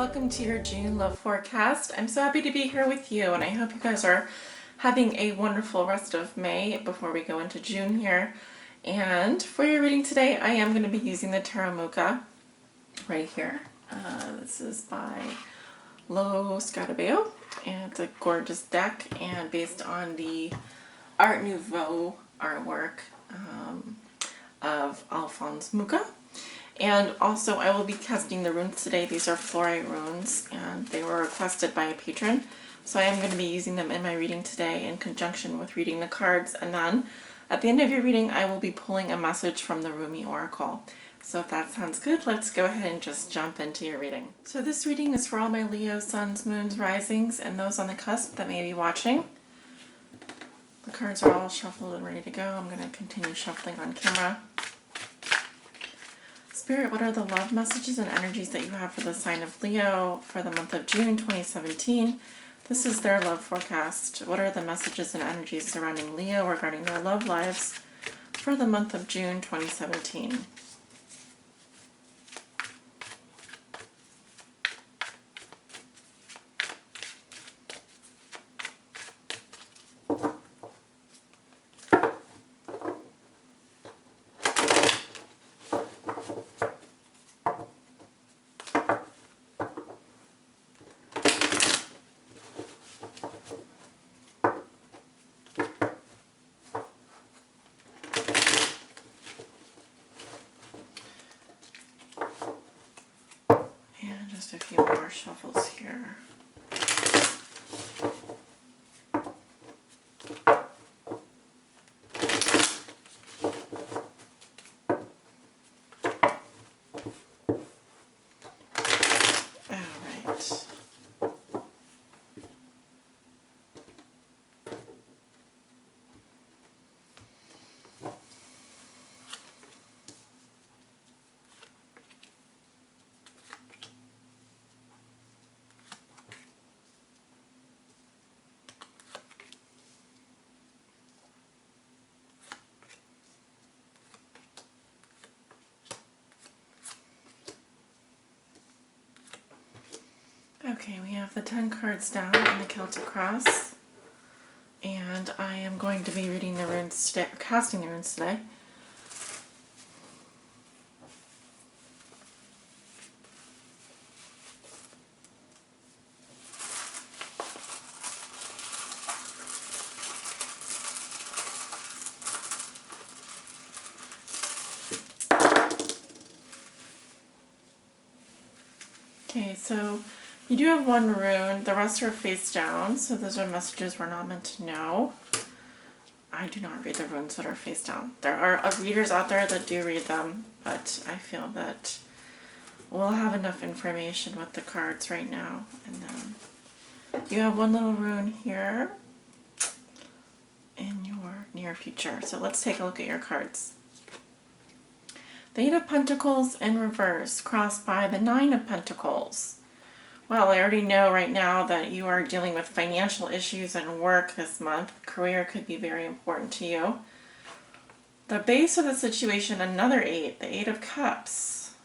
welcome to your June love forecast. I'm so happy to be here with you, and I hope you guys are having a wonderful rest of May before we go into June here. And for your reading today, I am going to be using the Tarot Mucha right here. This is by Lo Scarabeo, and it's a gorgeous deck and based on the Art Nouveau artwork of Alphonse Mucha. And also I will be casting the runes today. These are fluorite runes and they were requested by a patron. So I am going to be using them in my reading today in conjunction with reading the cards. And then at the end of your reading, I will be pulling a message from the Rumi Oracle. So if that sounds good, let's go ahead and just jump into your reading. So this reading is for all my Leo, Suns, Moons, Risings, and those on the cusp that may be watching. The cards are all shuffled and ready to go. I'm going to continue shuffling on camera. Spirit, what are the love messages and energies that you have for the sign of Leo for the month of June 2017? This is their love forecast. What are the messages and energies surrounding Leo regarding their love lives for the month of June 2017? Just a few more shuffles here. All right. Okay, we have the 10 cards down in the Celtic Cross, and I am going to be reading the runes today, or casting the runes today. Okay, so you do have one rune. The rest are face down, so those are messages we're not meant to know. I do not read the runes that are face down. There are readers out there that do read them, but I feel that we'll have enough information with the cards right now. And then you have one little rune here in your near future. So let's take a look at your cards. The Eight of Pentacles in reverse, crossed by the Nine of Pentacles. Well, I already know right now that you are dealing with financial issues and work this month. Career could be very important to you. The base of the situation, another 8, the 8 of Cups.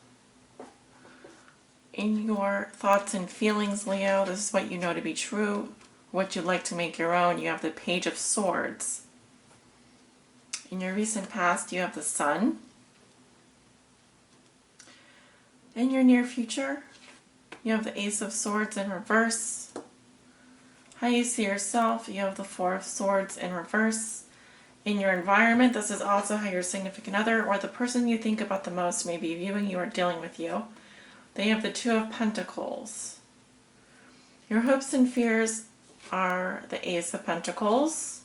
In your thoughts and feelings, Leo, this is what you know to be true, what you'd like to make your own. You have the Page of Swords. In your recent past, you have the Sun. In your near future, you have the Ace of Swords in reverse. How you see yourself, you have the Four of Swords in reverse. In your environment, this is also how your significant other or the person you think about the most may be viewing you or dealing with you. They have the Two of Pentacles. Your hopes and fears are the Ace of Pentacles.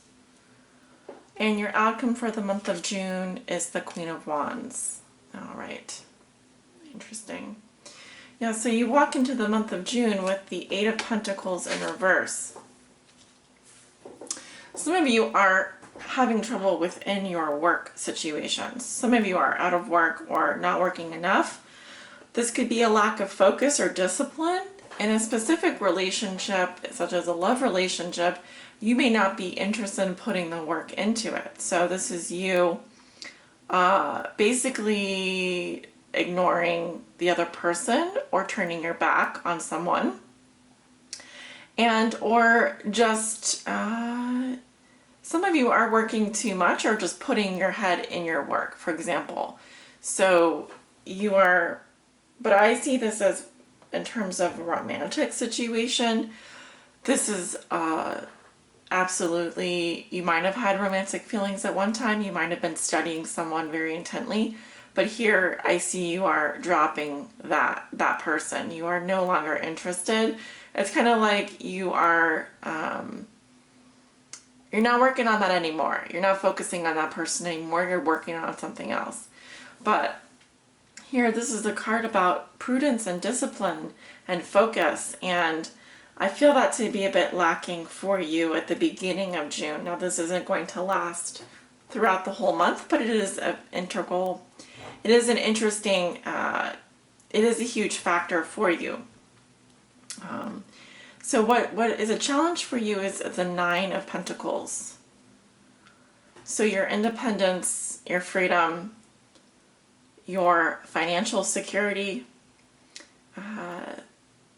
And your outcome for the month of June is the Queen of Wands. All right. Interesting. Yeah, so you walk into the month of June with the Eight of Pentacles in reverse. Some of you are having trouble within your work situations. Some of you are out of work or not working enough. This could be a lack of focus or discipline. In a specific relationship, such as a love relationship, you may not be interested in putting the work into it. So this is you basically ignoring the other person or turning your back on someone. And or just some of you are working too much or just putting your head in your work, for example. So you are, but I see this as in terms of a romantic situation. This is absolutely, you might have had romantic feelings at one time. You might have been studying someone very intently. But here I see you are dropping that person. You are no longer interested. It's kind of like you are, you're not working on that anymore. You're not focusing on that person anymore. You're working on something else. But here, this is a card about prudence and discipline and focus. And I feel that to be a bit lacking for you at the beginning of June. Now, this isn't going to last throughout the whole month, but it is an integral, it is an interesting, it is a huge factor for you. So what is a challenge for you is the Nine of Pentacles. So your independence, your freedom, your financial security,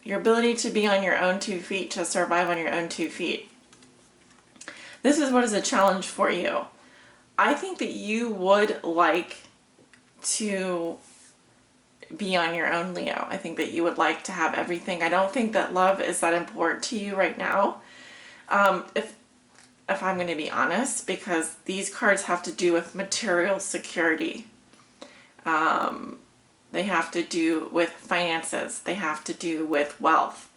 your ability to be on your own 2 feet, to survive on your own 2 feet. This is what is a challenge for you. I think that you would like to be on your own, Leo. I think that you would like to have everything. I don't think that love is that important to you right now. If I'm going to be honest, because these cards have to do with material security. They have to do with finances. They have to do with wealth.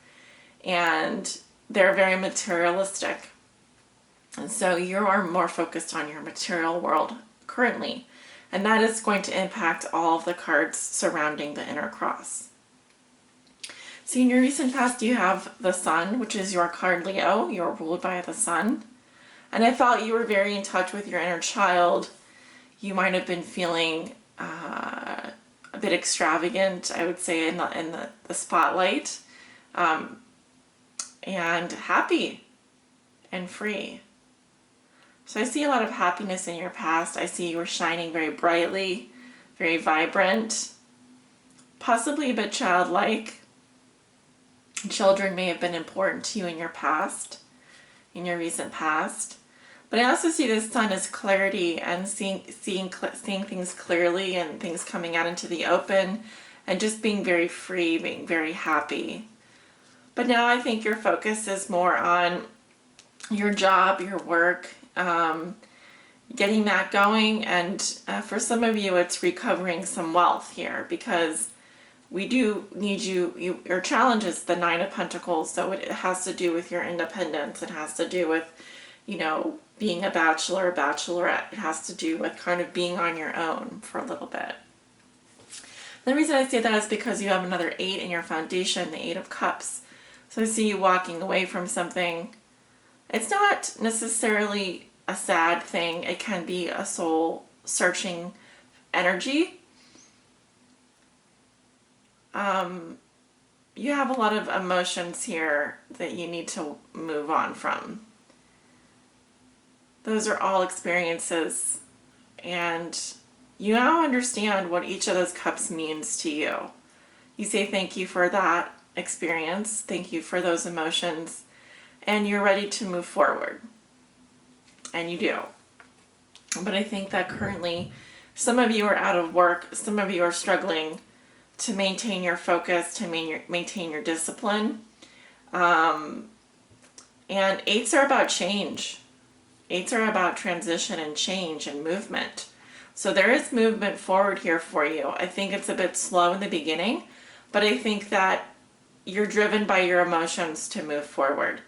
And they're very materialistic. And so you are more focused on your material world currently. And that is going to impact all of the cards surrounding the inner cross. See, in your recent past, you have the Sun, which is your card, Leo. You're ruled by the Sun. And I felt you were very in touch with your inner child. You might have been feeling a bit extravagant, I would say, in the spotlight, and happy and free. So I see a lot of happiness in your past. I see you were shining very brightly, very vibrant, possibly a bit childlike. Children may have been important to you in your past, in your recent past. But I also see the Sun as clarity and seeing things clearly and things coming out into the open and just being very free, being very happy. But now I think your focus is more on your job, your work, getting that going. And for some of you, it's recovering some wealth here, because we do need your challenge is the Nine of Pentacles. So it has to do with your independence. It has to do with, being a bachelor or bachelorette. It has to do with kind of being on your own for a little bit. The reason I say that is because you have another 8 in your foundation, the 8 of Cups. So I see you walking away from something. It's not necessarily a sad thing. It can be a soul-searching energy. You have a lot of emotions here that you need to move on from. Those are all experiences, and you now understand what each of those cups means to you. You say thank you for that experience, thank you for those emotions, and you're ready to move forward. And you do. But I think that currently some of you are out of work, some of you are struggling to maintain your focus, to maintain your discipline. And 8s are about change. 8s are about transition and change and movement. So there is movement forward here for you. I think it's a bit slow in the beginning, but I think that you're driven by your emotions to move forward,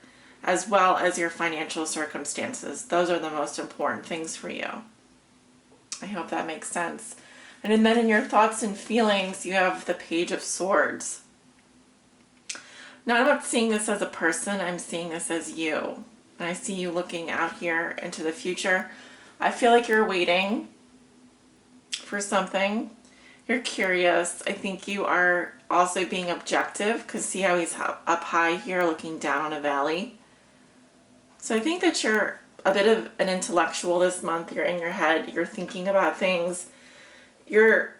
as well as your financial circumstances. Those are the most important things for you. I hope that makes sense. And then in your thoughts and feelings, you have the Page of Swords. Now, I'm not seeing this as a person, I'm seeing this as you. And I see you looking out here into the future. I feel like you're waiting for something. You're curious. I think you are also being objective, because see how he's up high here looking down on a valley. So I think that you're a bit of an intellectual this month. You're in your head. You're thinking about things. You're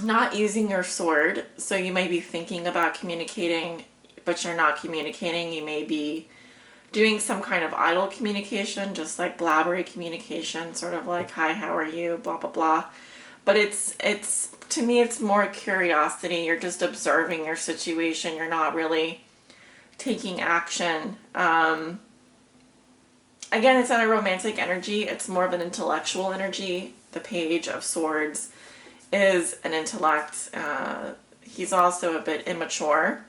not using your sword. So you may be thinking about communicating, but you're not communicating. You may be doing some kind of idle communication, just like blabbery communication, sort of like, hi, how are you, blah, blah, blah. But it's to me, it's more curiosity. You're just observing your situation. You're not really taking action. Again, it's not a romantic energy. It's more of an intellectual energy. The Page of Swords is an intellect. He's also a bit immature.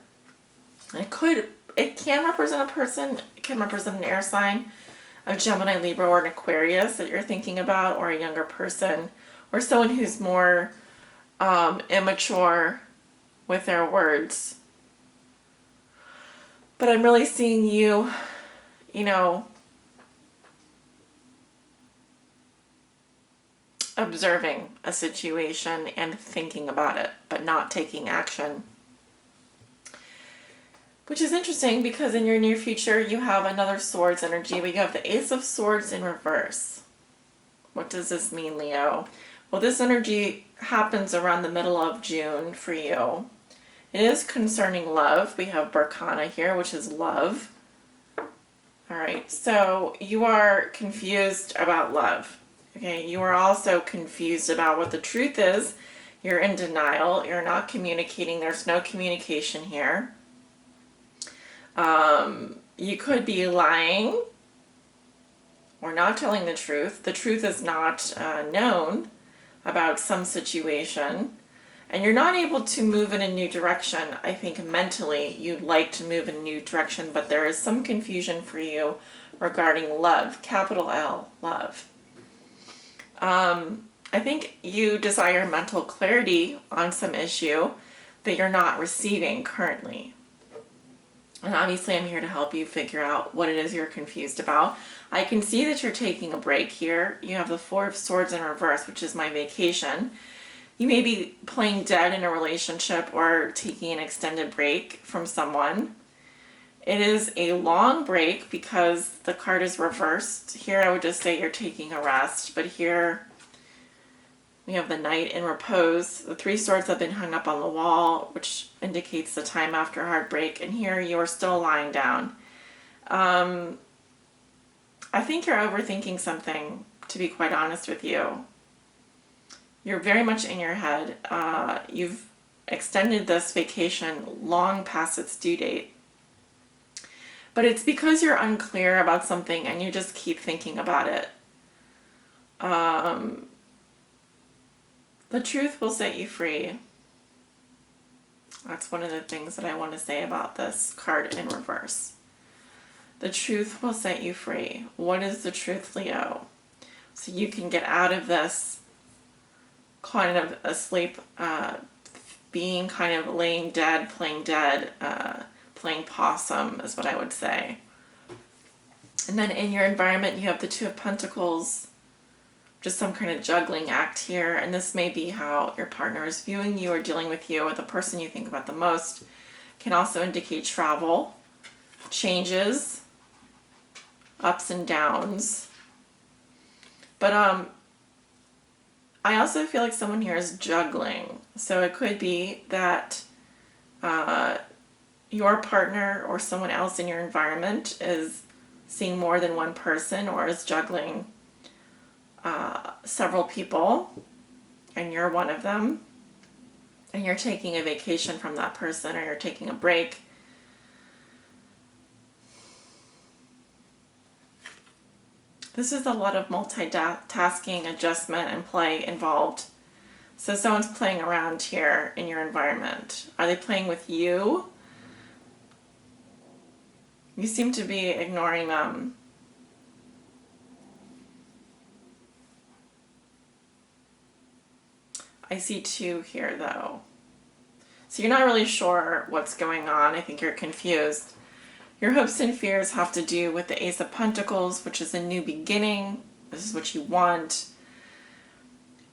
It can represent a person. It can represent an air sign, a Gemini, Libra, or an Aquarius that you're thinking about, or a younger person, or someone who's more immature with their words. But I'm really seeing you, observing a situation and thinking about it, but not taking action. Which is interesting because in your near future you have another Swords energy, but you have the Ace of Swords in reverse. What does this mean, Leo? Well, this energy happens around the middle of June for you. It is concerning love. We have Berkana here, which is love. All right, so you are confused about love. Okay, you are also confused about what the truth is. You're in denial. You're not communicating. There's no communication here. You could be lying or not telling the truth. The truth is not known about some situation. And you're not able to move in a new direction. I think mentally you'd like to move in a new direction, but there is some confusion for you regarding love, capital L, love. I think you desire mental clarity on some issue that you're not receiving currently. And obviously I'm here to help you figure out what it is you're confused about. I can see that you're taking a break here. You have the Four of Swords in reverse, which is my vacation. You may be playing dead in a relationship or taking an extended break from someone. It is a long break because the card is reversed. Here I would just say you're taking a rest, but here we have the Knight in repose. The Three Swords have been hung up on the wall, which indicates the time after heartbreak, and here you are still lying down. I think you're overthinking something, to be quite honest with you. You're very much in your head. You've extended this vacation long past its due date. But it's because you're unclear about something and you just keep thinking about it. The truth will set you free. That's one of the things that I want to say about this card in reverse. The truth will set you free. What is the truth, Leo? So you can get out of this kind of asleep, being kind of laying dead, playing possum is what I would say. And then in your environment, you have the Two of Pentacles, just some kind of juggling act here. And this may be how your partner is viewing you or dealing with you, or the person you think about the most. Can also indicate travel, changes, ups and downs. But I also feel like someone here is juggling. So it could be that your partner or someone else in your environment is seeing more than one person or is juggling several people, and you're one of them, and you're taking a vacation from that person, or you're taking a break. This is a lot of multitasking, adjustment, and play involved. So someone's playing around here in your environment. Are they playing with you? You seem to be ignoring them. I see two here, though. So you're not really sure what's going on. I think you're confused. Your hopes and fears have to do with the Ace of Pentacles, which is a new beginning. This is what you want.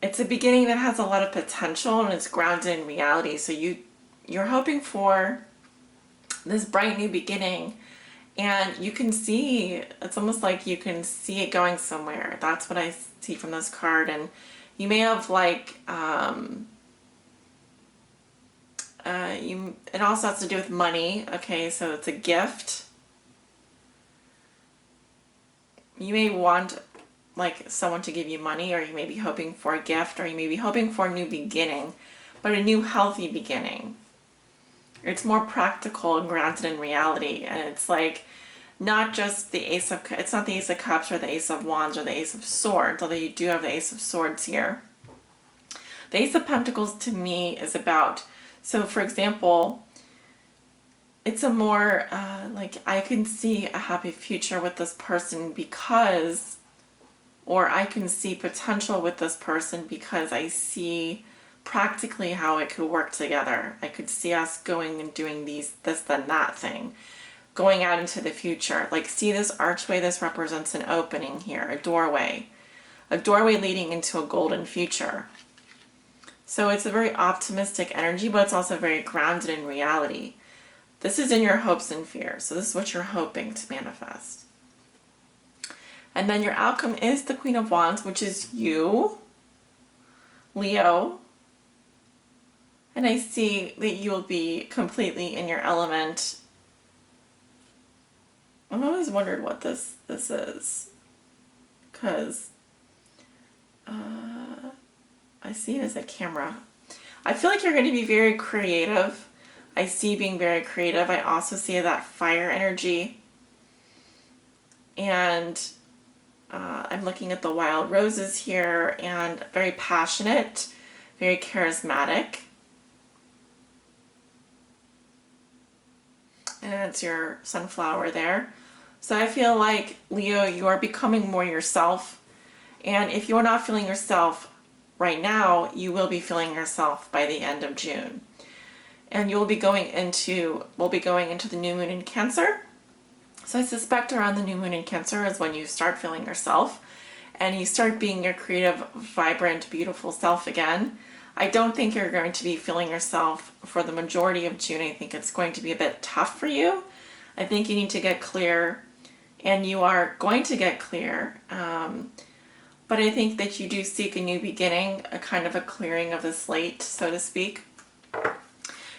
It's a beginning that has a lot of potential and it's grounded in reality. So you're hoping for this bright new beginning, and you can see, it's almost like you can see it going somewhere. That's what I see from this card. And you may have it also has to do with money. Okay, so it's a gift. You may want like someone to give you money, or you may be hoping for a gift, or you may be hoping for a new beginning, but a new healthy beginning. It's more practical and grounded in reality, and it's like not just the it's not the Ace of Cups or the Ace of Wands or the Ace of Swords, although you do have the Ace of Swords here. The Ace of Pentacles to me is about, so for example, it's a more like I can see a happy future with this person because, or I can see potential with this person because I see practically how it could work together. I could see us going and doing this, then that thing, going out into the future. Like, see this archway? This represents an opening here, a doorway leading into a golden future. So it's a very optimistic energy, but it's also very grounded in reality. This is in your hopes and fears. So this is what you're hoping to manifest. And then your outcome is the Queen of Wands, which is you, Leo. And I see that you will be completely in your element. I've always wondered what this is, because I see it as a camera. I feel like you're going to be very creative. I see being very creative. I also see that fire energy. And I'm looking at the wild roses here, and very passionate, very charismatic. And it's your sunflower there. So I feel like, Leo, you are becoming more yourself. And if you're not feeling yourself right now, you will be feeling yourself by the end of June. And we'll be going into the new moon in Cancer. So I suspect around the new moon in Cancer is when you start feeling yourself and you start being your creative, vibrant, beautiful self again. I don't think you're going to be feeling yourself for the majority of June. I think it's going to be a bit tough for you. I think you need to get clear, and you are going to get clear. But I think that you do seek a new beginning, a kind of a clearing of the slate, so to speak.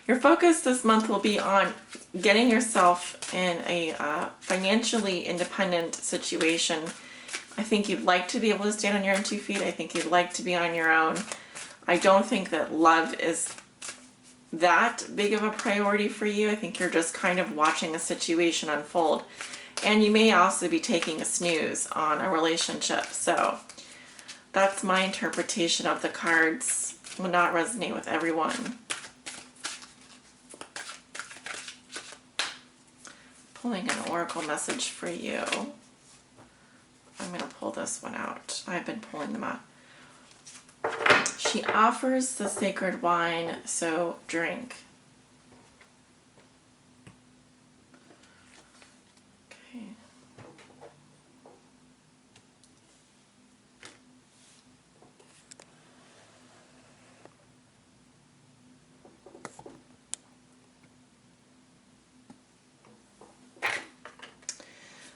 Your focus this month will be on getting yourself in a financially independent situation. I think you'd like to be able to stand on your own 2 feet. I think you'd like to be on your own. I don't think that love is that big of a priority for you. I think you're just kind of watching a situation unfold. And you may also be taking a snooze on a relationship. So that's my interpretation of the cards. Will not resonate with everyone. Pulling an oracle message for you. I'm going to pull this one out. I've been pulling them out. She offers the sacred wine, so drink. Okay.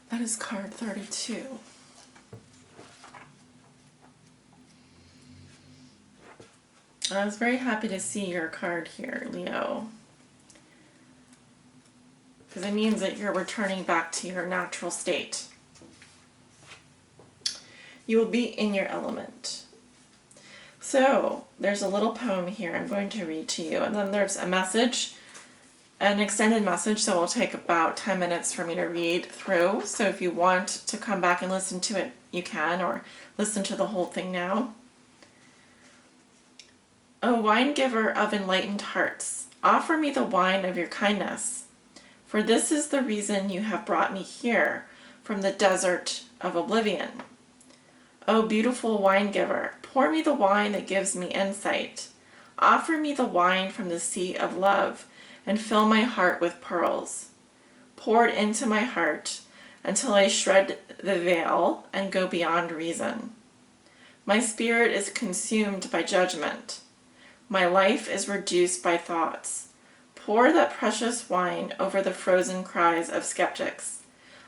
That is card 32. I was very happy to see your card here, Leo, because it means that you're returning back to your natural state. You will be in your element. So there's a little poem here I'm going to read to you, and then there's a message, an extended message, so it'll take about 10 minutes for me to read through. So if you want to come back and listen to it, you can, or listen to the whole thing now. O wine giver of enlightened hearts, offer me the wine of your kindness, for this is the reason you have brought me here from the desert of oblivion. O beautiful wine giver, pour me the wine that gives me insight. Offer me the wine from the sea of love, and fill my heart with pearls. Pour it into my heart until I shred the veil and go beyond reason. My spirit is consumed by judgment. My life is reduced by thoughts. Pour that precious wine over the frozen cries of skeptics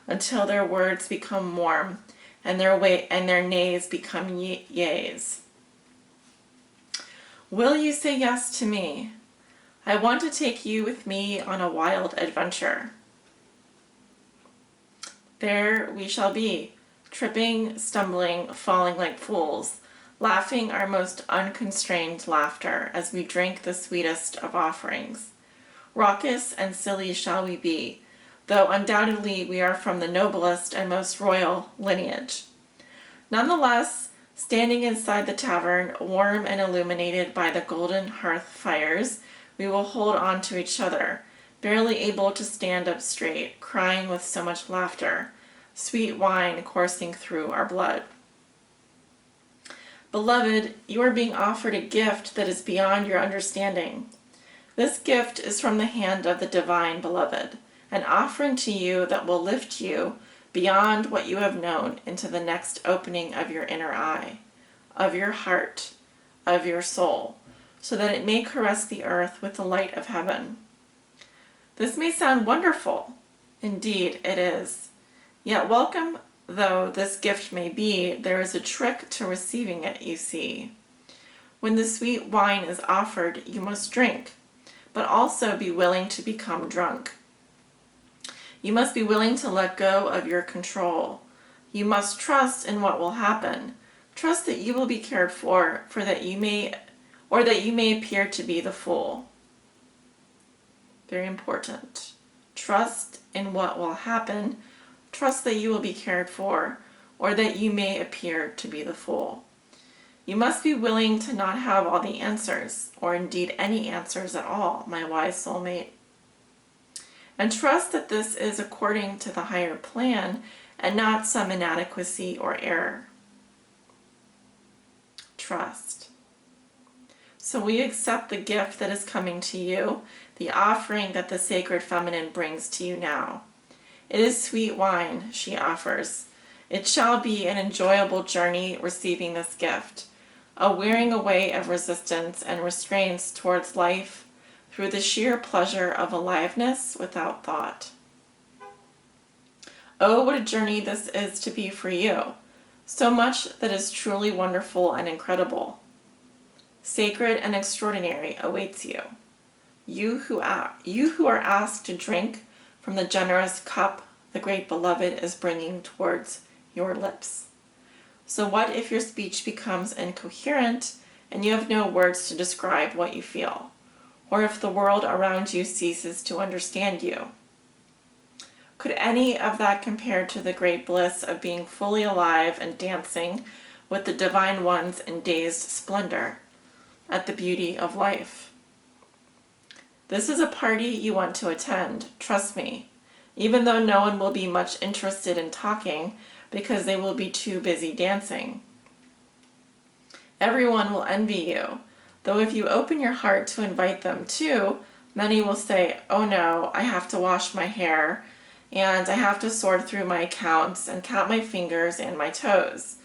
until their words become warm and their nays become yeas. Will you say yes to me? I want to take you with me on a wild adventure. There we shall be, tripping, stumbling, falling like fools, laughing our most unconstrained laughter as we drink the sweetest of offerings. Raucous and silly shall we be, though undoubtedly we are from the noblest and most royal lineage. Nonetheless, standing inside the tavern, warm and illuminated by the golden hearth fires, we will hold on to each other, barely able to stand up straight, crying with so much laughter, sweet wine coursing through our blood. Beloved, you are being offered a gift that is beyond your understanding. This gift is from the hand of the divine beloved, an offering to you that will lift you beyond what you have known into the next opening of your inner eye, of your heart, of your soul, so that it may caress the earth with the light of heaven. This may sound wonderful. Indeed, it is. Yet welcome though this gift may be, there is a trick to receiving it, you see. When the sweet wine is offered, you must drink, but also be willing to become drunk. You must be willing to let go of your control. You must trust in what will happen. Trust that you will be cared for that you may appear to be the fool. Very important. Trust in what will happen. Trust that you will be cared for, or that you may appear to be the fool. You must be willing to not have all the answers, or indeed any answers at all, my wise soulmate. And trust that this is according to the higher plan and not some inadequacy or error. Trust. So we accept the gift that is coming to you, the offering that the sacred feminine brings to you now. It is sweet wine she offers. It shall be an enjoyable journey receiving this gift, a wearing away of resistance and restraints towards life through the sheer pleasure of aliveness without thought. Oh, what a journey this is to be for you. So much that is truly wonderful and incredible. Sacred and extraordinary awaits you. You who are asked to drink from the generous cup the great beloved is bringing towards your lips. So what if your speech becomes incoherent and you have no words to describe what you feel? Or if the world around you ceases to understand you? Could any of that compare to the great bliss of being fully alive and dancing with the divine ones in dazed splendor at the beauty of life? This is a party you want to attend, trust me, even though no one will be much interested in talking because they will be too busy dancing. Everyone will envy you, though if you open your heart to invite them too, many will say, oh no, I have to wash my hair, and I have to sort through my accounts and count my fingers and my toes.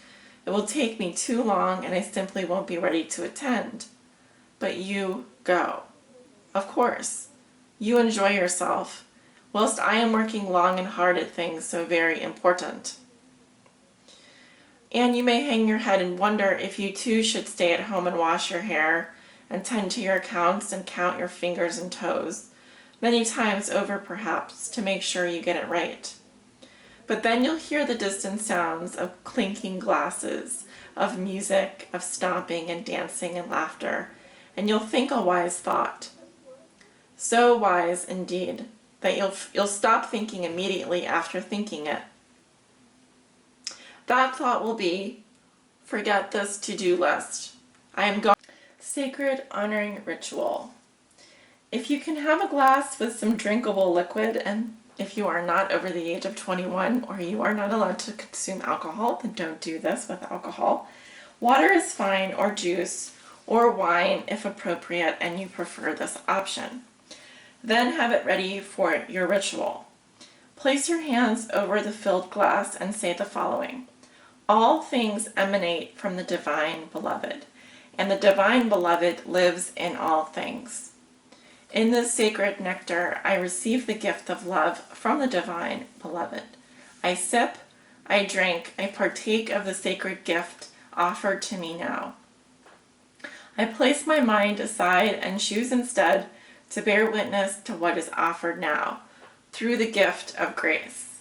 It will take me too long and I simply won't be ready to attend. But you go. Of course. You enjoy yourself, whilst I am working long and hard at things so very important. And you may hang your head and wonder if you too should stay at home and wash your hair and tend to your accounts and count your fingers and toes, many times over perhaps, to make sure you get it right. But then you'll hear the distant sounds of clinking glasses, of music, of stomping and dancing and laughter, and you'll think a wise thought. So wise, indeed, that you'll stop thinking immediately after thinking it. That thought will be, forget this to-do list. I am going. Sacred honoring ritual. If you can have a glass with some drinkable liquid, and if you are not over the age of 21 or you are not allowed to consume alcohol, then don't do this with alcohol. Water is fine, or juice, or wine if appropriate and you prefer this option. Then have it ready for your ritual. Place your hands over the filled glass and say the following. All things emanate from the divine beloved, and the divine beloved lives in all things. In this sacred nectar, I receive the gift of love from the divine beloved. I sip, I drink, I partake of the sacred gift offered to me now. I place my mind aside and choose instead to bear witness to what is offered now, through the gift of grace.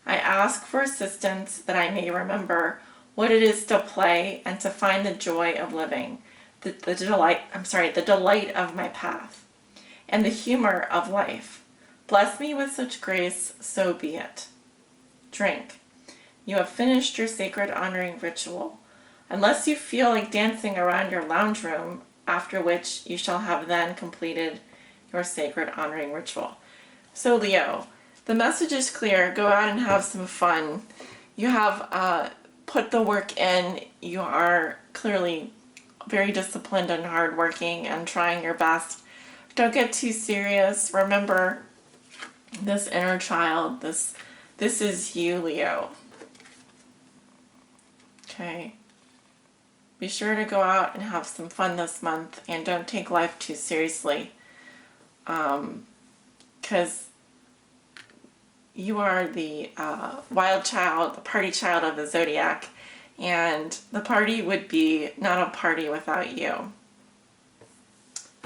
I ask for assistance that I may remember what it is to play and to find the joy of living, the delight of my path, and the humor of life. Bless me with such grace, so be it. Drink. You have finished your sacred honoring ritual, unless you feel like dancing around your lounge room, after which you shall have then completed your sacred honoring ritual. So Leo, the message is clear. Go out and have some fun. You have put the work in. You are clearly very disciplined and hardworking and trying your best. Don't get too serious. Remember this inner child. This is you, Leo. Okay. Be sure to go out and have some fun this month, and don't take life too seriously. Because you are the wild child, the party child of the zodiac, and the party would be not a party without you.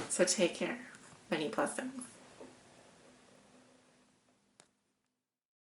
So take care. Many blessings.